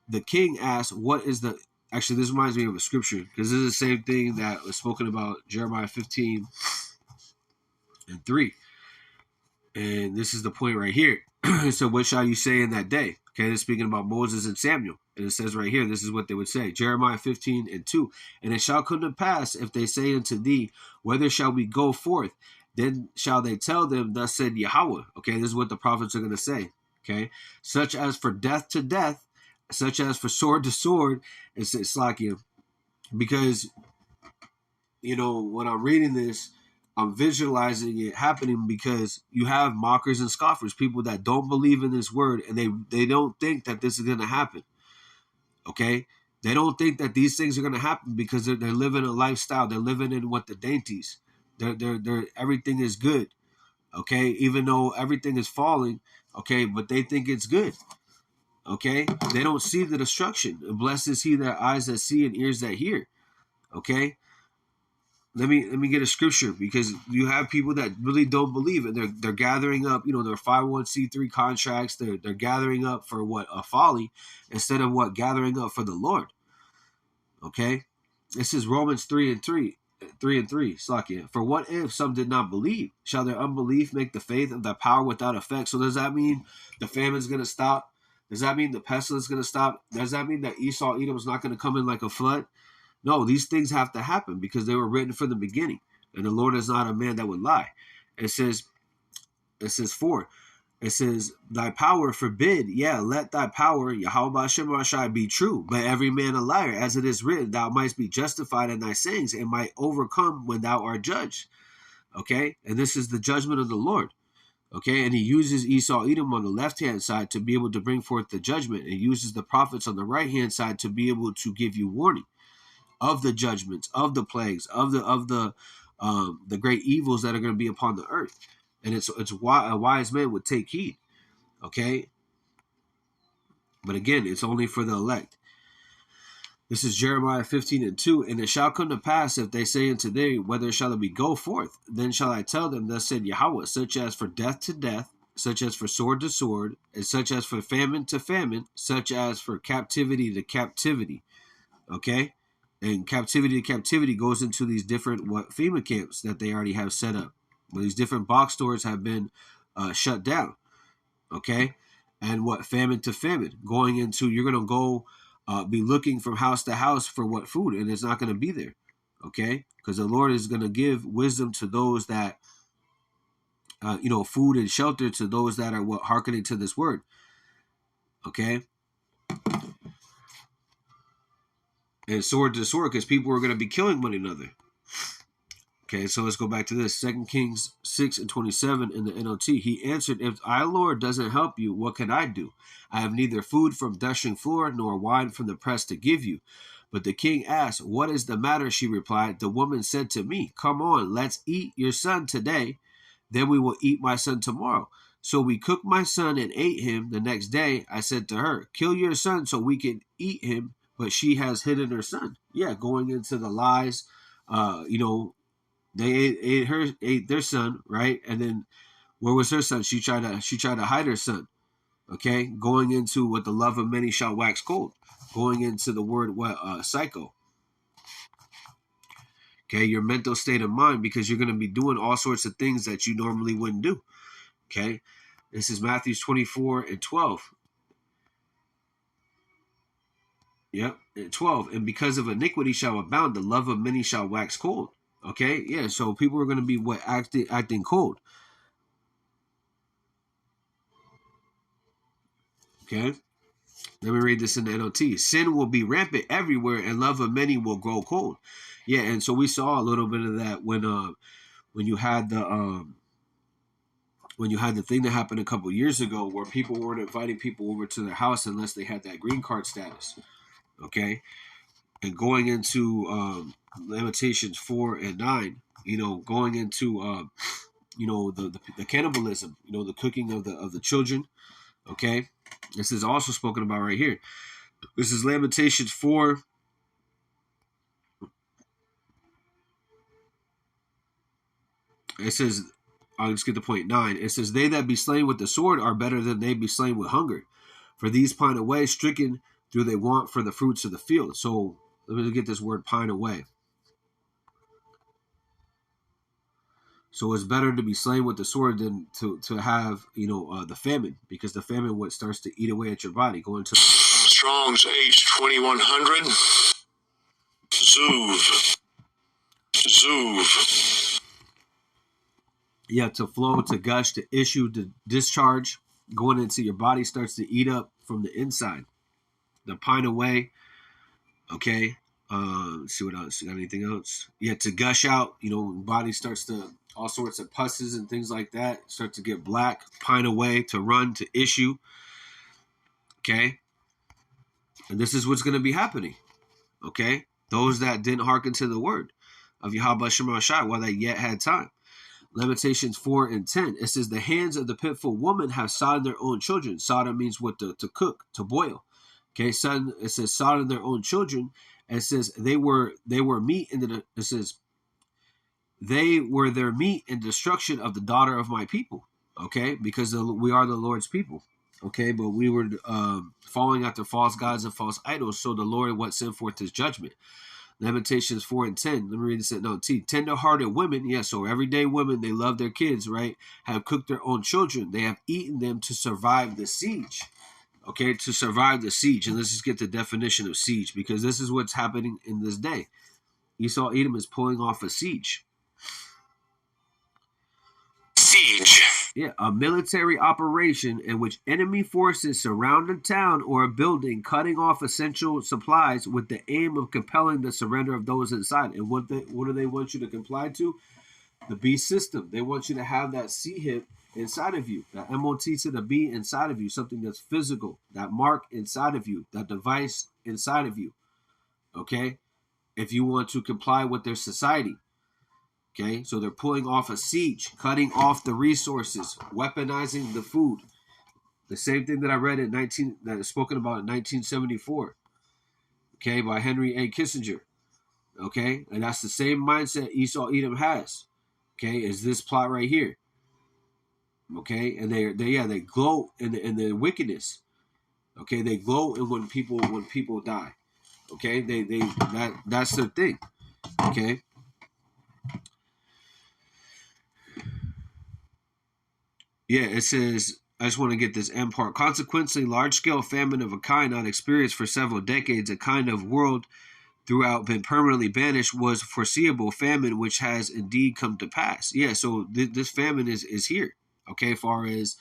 the king asked, what is the, actually this reminds me of a scripture, because this is the same thing that was spoken about Jeremiah 15 and 3. And this is the point right here. So what shall you say in that day? Okay, they're speaking about Moses and Samuel. And it says right here, this is what they would say. Jeremiah 15 and 2. And it shall come to pass, if they say unto thee, whither shall we go forth? Then shall they tell them, thus said Yahweh. Okay, this is what the prophets are going to say. Okay, such as for death to death, such as for sword to sword, it's Slakia. Because, you know, when I'm reading this, I'm visualizing it happening, because you have mockers and scoffers, people that don't believe in this word, and they don't think that this is going to happen. Okay, they don't think that these things are going to happen, because they're living a lifestyle. They're living in what the dainties. They're everything is good. Okay, even though everything is falling. Okay, but they think it's good. Okay, they don't see the destruction. And blessed is he that eyes that see and ears that hear. Okay, let me get a scripture, because you have people that really don't believe, and they're gathering up, you know, their 501c3 contracts. They're gathering up for what, a folly, instead of what, gathering up for the Lord. Okay, this is Romans 3 and 3. 3 and 3, Slakia. For what if some did not believe? Shall their unbelief make the faith of the power without effect? So does that mean the famine's going to stop? Does that mean the pestilence is going to stop? Does that mean that Esau, Edom is not going to come in like a flood? No, these things have to happen, because they were written from the beginning. And the Lord is not a man that would lie. It says 4. It says, thy power forbid, let thy power, Yahweh Shem Shai, be true, but every man a liar, as it is written, thou mightst be justified in thy sayings, and might overcome when thou art judged. Okay, and this is the judgment of the Lord. Okay, and he uses Esau, Edom on the left-hand side to be able to bring forth the judgment, and uses the prophets on the right-hand side to be able to give you warning of the judgments, of the plagues, of the great evils that are going to be upon the earth. And it's why a wise man would take heed. Okay, but again, it's only for the elect. This is Jeremiah 15 and 2. And it shall come to pass, if they say unto thee, whether shall we go forth? Then shall I tell them, thus said Yahweh, such as for death to death, such as for sword to sword, and such as for famine to famine, such as for captivity to captivity. Okay, and captivity to captivity goes into these different FEMA camps that they already have set up. Well, these different box stores have been shut down. Okay, and famine to famine, going into, you're going to go be looking from house to house for what food, and it's not going to be there. Okay, because the Lord is going to give wisdom to those that food and shelter to those that are hearkening to this word. Okay, and sword to sword, because people are going to be killing one another. Okay, so let's go back to this. 2 Kings 6:27 in the NLT. He answered, "If our Lord doesn't help you, what can I do? I have neither food from threshing floor nor wine from the press to give you." But the king asked, "What is the matter?" She replied. "The woman said to me, 'Come on, let's eat your son today. Then we will eat my son tomorrow.' So we cooked my son and ate him. The next day I said to her, 'Kill your son so we can eat him.' But she has hidden her son." Yeah, going into the lies, they ate their son, right? And then where was her son? She tried to hide her son. Okay, going into what the love of many shall wax cold. Going into the word psycho. Okay, your mental state of mind, because you're going to be doing all sorts of things that you normally wouldn't do. Okay, this is Matthew 24:12. Yep, 12. And because of iniquity shall abound, the love of many shall wax cold. Okay, yeah. So people are going to be acting cold. Okay. Let me read this in the NLT. Sin will be rampant everywhere, and love of many will grow cold. Yeah, and so we saw a little bit of that when you had the thing that happened a couple years ago, where people weren't inviting people over to their house unless they had that green card status. Okay, and going into Lamentations 4:9, going into the cannibalism, the cooking of the children. Okay, this is also spoken about right here. This is Lamentations 4. It says, I'll just get the point 9. It says, "They that be slain with the sword are better than they be slain with hunger. For these pine away, stricken do they want for the fruits of the field." So let me get this word pine away. So it's better to be slain with the sword than to have, the famine, because the famine what starts to eat away at your body. Going to Strong's H2100. Zuv. Yeah, to flow, to gush, to issue, to discharge, going into your body starts to eat up from the inside. The pine away. Okay. Let's see what else. You got anything else? Yeah, to gush out, body starts to, all sorts of pusses and things like that start to get black. Pine away, to run, to issue. Okay. And this is what's going to be happening. Okay. Those that didn't hearken to the word of Yahweh Shema Shai while they yet had time. Lamentations 4:10. It says, "The hands of the pitiful woman have sodden their own children." Sodden means what? To cook, to boil. Okay, son. It says sodden their own children. And it says they were meat in the. It says they were their meat in destruction of the daughter of my people. Okay, because we are the Lord's people. Okay, but we were following after false gods and false idols. So the Lord what sent forth his judgment. Lamentations 4:10. Let me read this at no T. Tender-hearted women, yes, so everyday women, they love their kids, right? Have cooked their own children. They have eaten them to survive the siege. Okay, to survive the siege. And let's just get the definition of siege, because this is what's happening in this day. Esau Edom is pulling off a siege. Siege. Yeah, a military operation in which enemy forces surround a town or a building, cutting off essential supplies with the aim of compelling the surrender of those inside. And what do they want you to comply to? The B system. They want you to have that C hip inside of you, that MOT to the B inside of you, something that's physical, that mark inside of you, that device inside of you. Okay? If you want to comply with their society. Okay, so they're pulling off a siege, cutting off the resources, weaponizing the food. The same thing that I read that is spoken about in 1974. Okay, by Henry A. Kissinger. Okay, and that's the same mindset Esau Edom has. Okay, is this plot right here. Okay, and they gloat in the wickedness. Okay, they gloat in when people die. Okay, that's their thing. Okay. Yeah, it says, I just want to get this end part. Consequently, large-scale famine of a kind not experienced for several decades, a kind of world throughout been permanently banished was foreseeable famine, which has indeed come to pass. Yeah, so this famine is here. Okay, as far as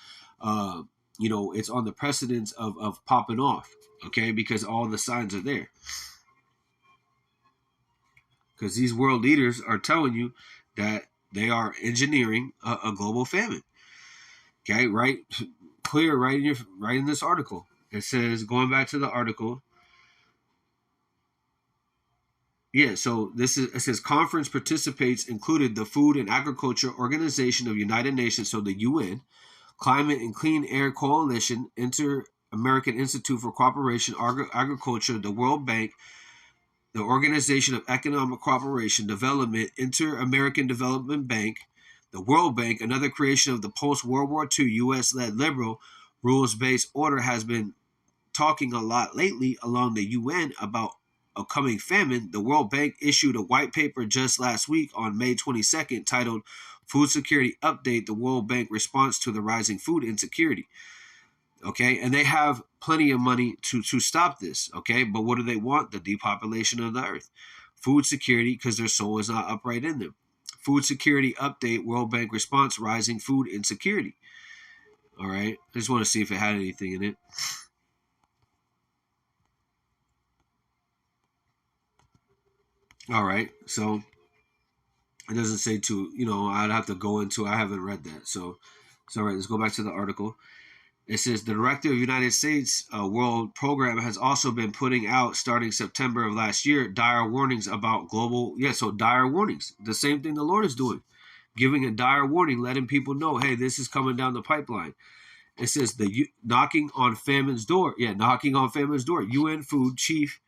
it's on the precedence of popping off. Okay, because all the signs are there. Because these world leaders are telling you that they are engineering a global famine. Okay, right, clear, right in this article. It says, going back to the article. Yeah, so it says conference participates included the Food and Agriculture Organization of United Nations, so the UN, Climate and Clean Air Coalition, Inter-American Institute for Cooperation Agriculture, the World Bank, the Organization of Economic Cooperation Development, Inter-American Development Bank, the World Bank, another creation of the post-World War II U.S.-led liberal rules-based order, has been talking a lot lately along the UN about a coming famine. The World Bank issued a white paper just last week on May 22nd titled Food Security Update, the World Bank Response to the Rising Food Insecurity. Okay, and they have plenty of money to stop this. Okay, but what do they want? The depopulation of the earth. Food security, because their soul is not upright in them. Food Security Update, World Bank Response, Rising Food Insecurity. All right, I just want to see if it had anything in it. All right, so it doesn't say to, I'd have to go into, I haven't read that. So it's all right. Let's go back to the article. It says the director of the United States World Program has also been putting out, starting September of last year, dire warnings about global, so dire warnings. The same thing the Lord is doing, giving a dire warning, letting people know, hey, this is coming down the pipeline. It says knocking on famine's door. Yeah, knocking on famine's door. UN Food Chief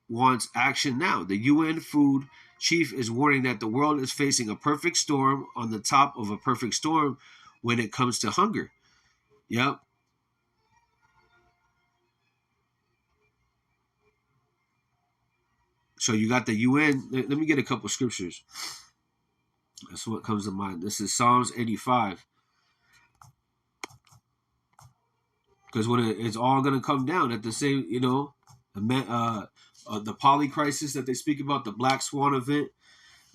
wants action now. The UN Food Chief is warning that the world is facing a perfect storm on the top of a perfect storm when it comes to hunger. Yep. So you got the UN. Let me get a couple scriptures. That's what comes to mind. This is Psalms 85. Because when it's all going to come down at the same, the poly crisis that they speak about, the black swan event.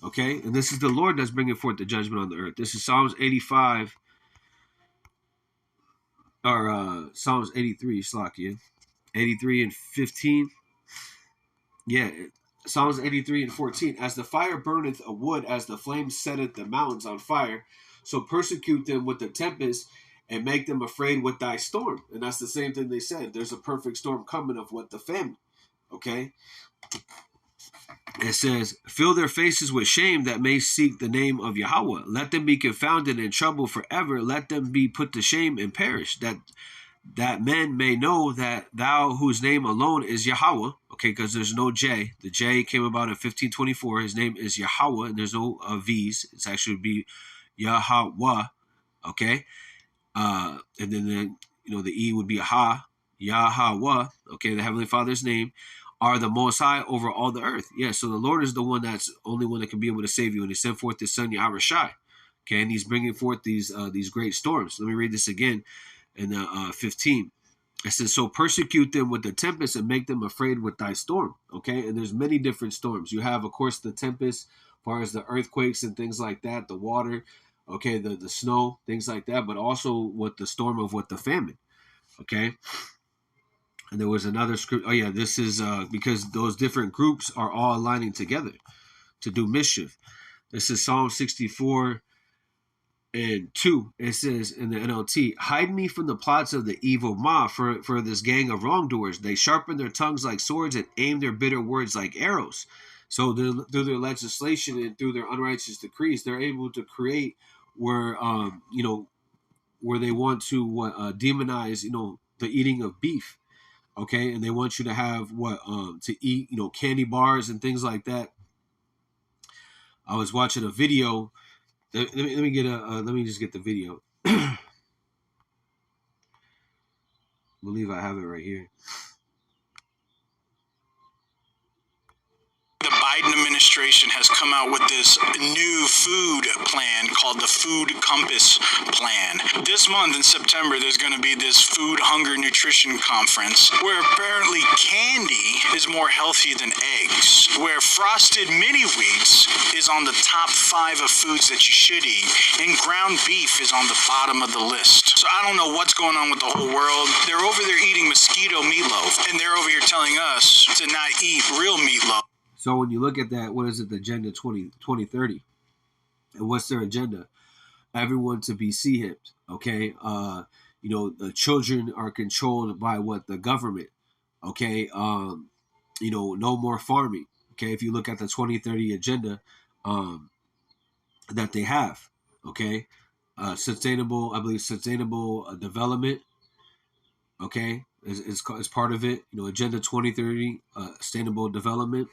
Okay, and this is the Lord that's bringing forth the judgment on the earth. This is Psalms 85, or Psalms 83, Slakia. 83 and 15. Yeah, Psalms 83 and 14. As the fire burneth a wood, as the flame setteth the mountains on fire, so persecute them with the tempest and make them afraid with thy storm. And that's the same thing they said. There's a perfect storm coming of what the famine. Okay? It says, fill their faces with shame that may seek the name of Yahweh. Let them be confounded and troubled forever. Let them be put to shame and perish, that men may know that thou whose name alone is Yahweh. Okay, because there's no J. The J came about in 1524. His name is Yahweh, and there's no V's. It's actually be Yahweh. Okay, and then the E would be a Ha. Yahweh. Okay, the Heavenly Father's name are the Most High over all the earth. Yeah, so the Lord is the one that's only one that can be able to save you, and He sent forth His Son Yahweh Shai. Okay, and He's bringing forth these great storms. Let me read this again. In 15, it says, so persecute them with the tempest and make them afraid with thy storm. Okay, and there's many different storms. You have, of course, the tempest, as far as the earthquakes and things like that, the water, okay, the snow, things like that, but also with the storm of what the famine. Okay, and there was another script. Oh yeah, this is because those different groups are all aligning together to do mischief. This is Psalm 64. And 2, it says in the NLT, hide me from the plots of the evil mob, for this gang of wrongdoers. They sharpen their tongues like swords and aim their bitter words like arrows. So through their legislation and through their unrighteous decrees, they're able to create where, where they want to demonize, the eating of beef. Okay, and they want you to have to eat, candy bars and things like that. I was watching a video. Let me just get the video. I believe I have it right here. the Biden administration has come out with this new food plan called the Food Compass Plan. This month in September, there's going to be this food hunger nutrition conference where apparently candy is more healthy than eggs, where frosted mini wheats is on the top 5 of foods that you should eat, and ground beef is on the bottom of the list. So I don't know what's going on with the whole world. They're over there eating mosquito meatloaf, and they're over here telling us to not eat real meatloaf. So when you look at that, what is it, the Agenda 2030? And what's their agenda? Everyone to be sea-hipped, okay? The children are controlled by what? The government, okay? No more farming, okay? If you look at the 2030 agenda that they have, okay? Sustainable development, okay, is part of it. Agenda 2030, sustainable development.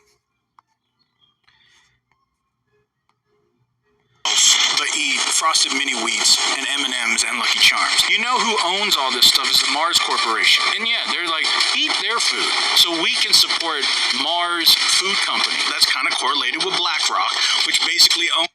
But eat frosted mini wheats and M&Ms and Lucky Charms. You know who owns all this stuff is the Mars Corporation. And yeah, they're like, eat their food so we can support Mars Food Company. That's kind of correlated with BlackRock, which basically owns...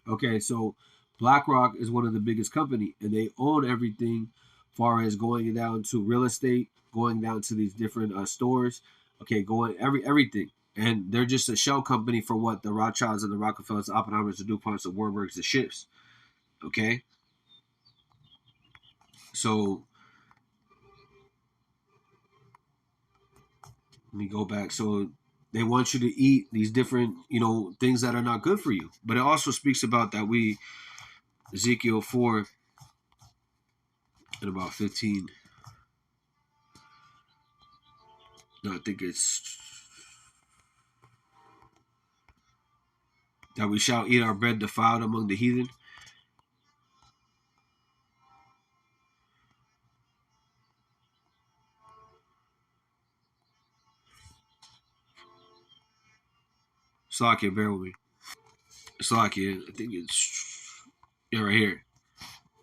Okay, so BlackRock is one of the biggest company, and they own everything, far as going down to real estate, going down to these different stores, okay, everything. And they're just a shell company for what the Rothschilds and the Rockefellers, the Oppenheimers, the DuPonts, the Warburgs, the ships. Okay? So, let me go back. So, they want you to eat these different, things that are not good for you. But it also speaks about that Ezekiel 4 and about 15. No, I think it's that we shall eat our bread defiled among the heathen. Slakia, bear with me. Slakia, I think it's right here.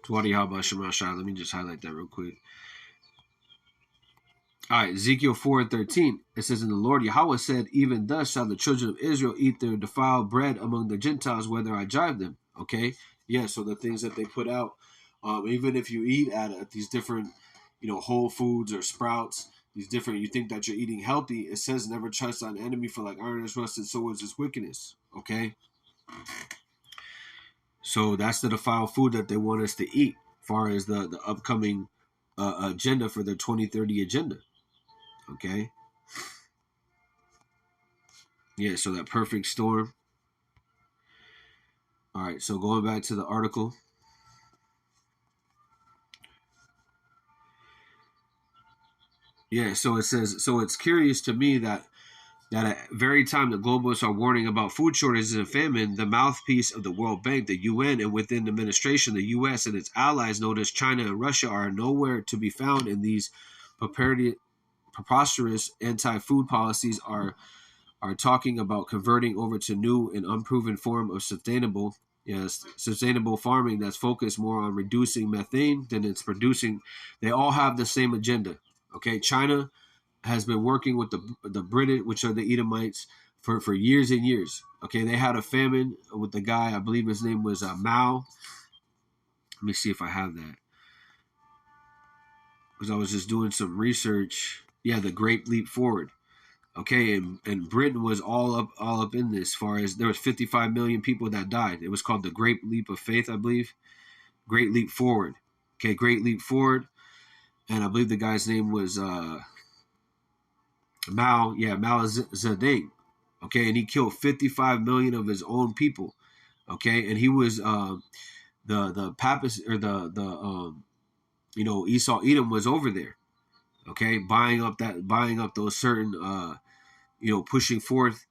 Twadi Haba Shema Shai. Let me just highlight that real quick. All right, Ezekiel 4 and 13. It says, "And the Lord Yahweh said, Even thus shall the children of Israel eat their defiled bread among the Gentiles, whether I drive them." Okay? Yeah, so the things that they put out, even if you eat at these different, Whole Foods or Sprouts, these different, you think that you're eating healthy, it says, "Never trust thine enemy, for like iron is rusted, so is his wickedness." Okay? So that's the defiled food that they want us to eat, as far as the upcoming agenda for their 2030 agenda. Okay? Yeah, so that perfect storm. All right, so going back to the article. Yeah, so it says, so it's curious to me that at very time the globalists are warning about food shortages and famine, the mouthpiece of the World Bank, the UN, and within the administration, the U.S. and its allies, known as China and Russia, are nowhere to be found in these preposterous anti-food policies are talking about converting over to new and unproven form of sustainable farming that's focused more on reducing methane than it's producing. They all have the same agenda. Okay, China has been working with the British, which are the Edomites, for years and years. Okay, they had a famine with the guy, I believe his name was Mao. Let me see if I have that, because I was just doing some research. Yeah, the Great Leap Forward. Okay, and Britain was all up in this. As far as there was 55 million people that died. It was called the Great Leap of Faith, I believe. Great Leap Forward. Okay, Great Leap Forward, and I believe the guy's name was Mao. Yeah, Mao Zedong. Okay, and he killed 55 million of his own people. Okay, and he was the Papist, or the Esau Edom was over there. Okay, buying up those certain pushing forth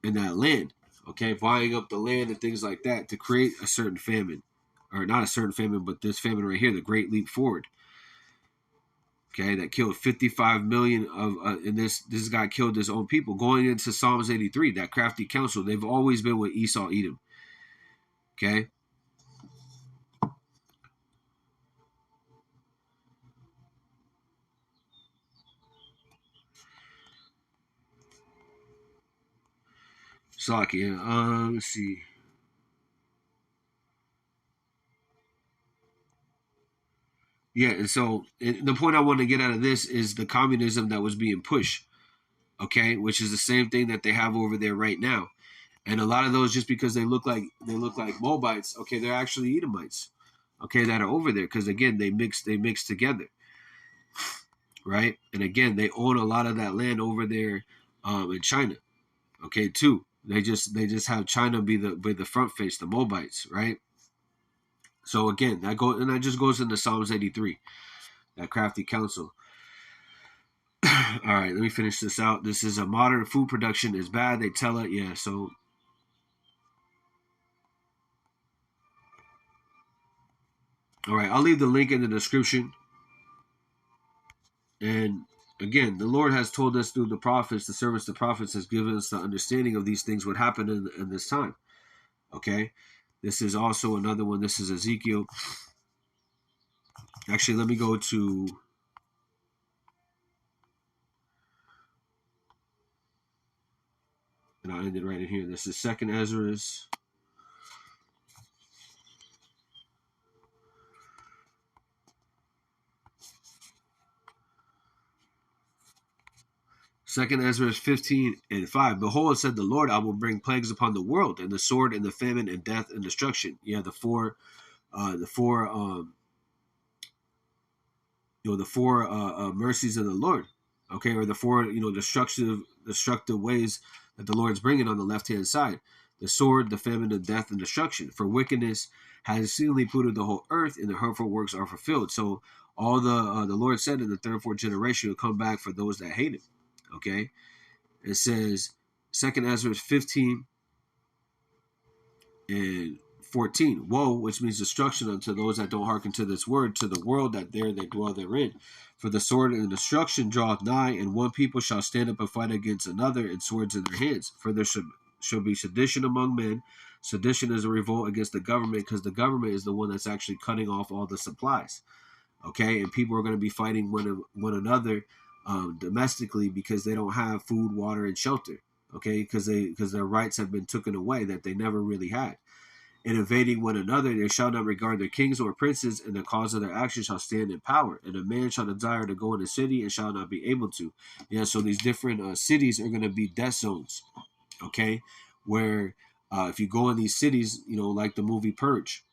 in that land, okay, buying up the land and things like that to create a certain famine, or not a certain famine, but this famine right here, the Great Leap Forward, okay, that killed 55 million of, and this guy killed his own people. Going into Psalms 83, that crafty counsel, they've always been with Esau, Edom, okay. Salaki. Let's see. Yeah, and so the point I want to get out of this is the communism that was being pushed, okay, which is the same thing that they have over there right now. And a lot of those, just because they look like Moabites, okay, they're actually Edomites, okay, that are over there because again they mix together, right? And again, they own a lot of that land over there in China, okay, too. They just have China be the front face, the Moabites, right? So again, that just goes into Psalms 83, that crafty counsel. All right, let me finish this out. This is a modern food production is bad. They tell it, yeah. So, all right, I'll leave the link in the description. And again, the Lord has told us through the prophets, the servants, the prophets has given us the understanding of these things would happen in this time. Okay, this is also another one. This is Ezekiel. Actually, let me go to. And I'll end it right in here. This is Second Ezra's. Second Ezra 15:5. Behold, said the Lord, I will bring plagues upon the world, and the sword, and the famine, and death, and destruction. Yeah, the four mercies of the Lord. Okay, or the four destructive ways that the Lord's bringing on the left hand side. The sword, the famine, the death, and destruction. For wickedness has exceedingly polluted the whole earth, and the hurtful works are fulfilled. So all the Lord said in the third and fourth generation will come back for those that hate him. Okay, it says Second Ezra 15:14. Woe, which means destruction unto those that don't hearken to this word, to the world that there they dwell therein. For the sword and destruction draweth nigh, and one people shall stand up and fight against another, and swords in their hands. For there shall be sedition among men. Sedition is a revolt against the government, because the government is the one that's actually cutting off all the supplies. Okay, and people are going to be fighting one another domestically because they don't have food, water, and shelter. Okay, because their rights have been taken away that they never really had. In invading one another, they shall not regard their kings or princes, and the cause of their actions shall stand in power. And a man shall desire to go in a city and shall not be able to. Yeah, so these different cities are going to be death zones. Okay, where if you go in these cities, like the movie Purge.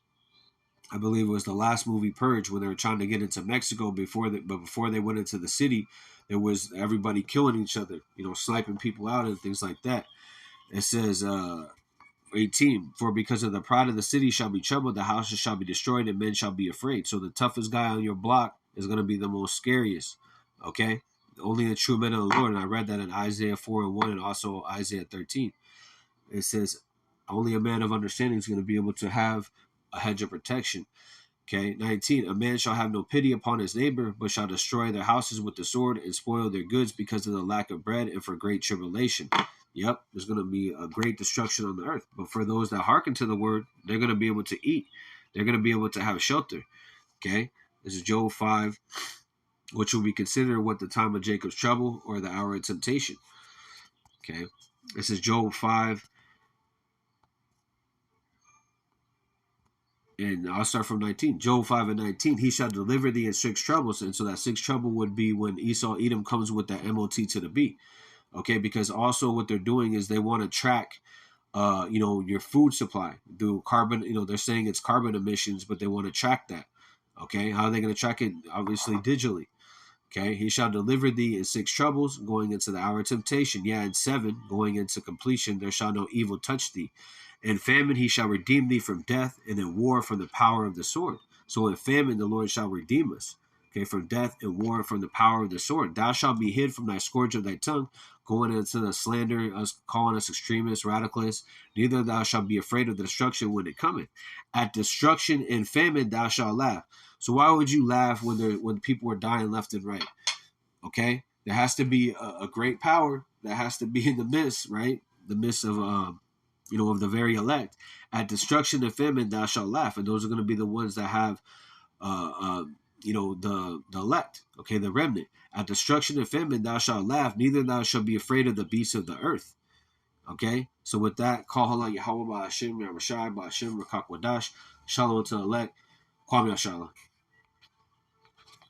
I believe it was the last movie Purge when they were trying to get into Mexico before they went into the city, there was everybody killing each other, sniping people out and things like that. It says 18, for because of the pride of the city shall be troubled, the houses shall be destroyed, and men shall be afraid. So the toughest guy on your block is going to be the most scariest. Okay, only the true men of the Lord. And I read that in Isaiah 4:1 and also Isaiah 13. It says only a man of understanding is going to be able to have a hedge of protection. Okay, 19. A man shall have no pity upon his neighbor, but shall destroy their houses with the sword and spoil their goods because of the lack of bread and for great tribulation. Yep, there's going to be a great destruction on the earth. But for those that hearken to the word, they're going to be able to eat. They're going to be able to have shelter. Okay, this is Job 5, which will be considered what the time of Jacob's trouble or the hour of temptation. Okay, this is Job 5. And I'll start from 19. Job 5:19. He shall deliver thee in six troubles. And so that six trouble would be when Esau Edom comes with that MOT to the B. Okay, because also what they're doing is they want to track your food supply through carbon. They're saying it's carbon emissions, but they want to track that. Okay, how are they going to track it? Obviously digitally. Okay, he shall deliver thee in six troubles, going into the hour of temptation. Yeah, in 7, going into completion, there shall no evil touch thee. In famine he shall redeem thee from death, and in war from the power of the sword. So in famine the Lord shall redeem us. Okay, from death and war from the power of the sword. Thou shalt be hid from thy scourge of thy tongue, going into the slander, us calling us extremists, radicalists. Neither thou shalt be afraid of the destruction when it cometh. At destruction and famine thou shalt laugh. So why would you laugh when people are dying left and right? Okay, there has to be a great power that has to be in the midst, right? The midst of of the very elect. At destruction and famine thou shalt laugh, and those are going to be the ones that have the elect, okay, the remnant. At destruction and famine thou shalt laugh, neither thou shalt be afraid of the beasts of the earth. Okay? So with that, call hala Yahweh Ba'ashim Yahushai Ba'ashim Rakakwadash. Shalom to the elect. Kwame Ashala.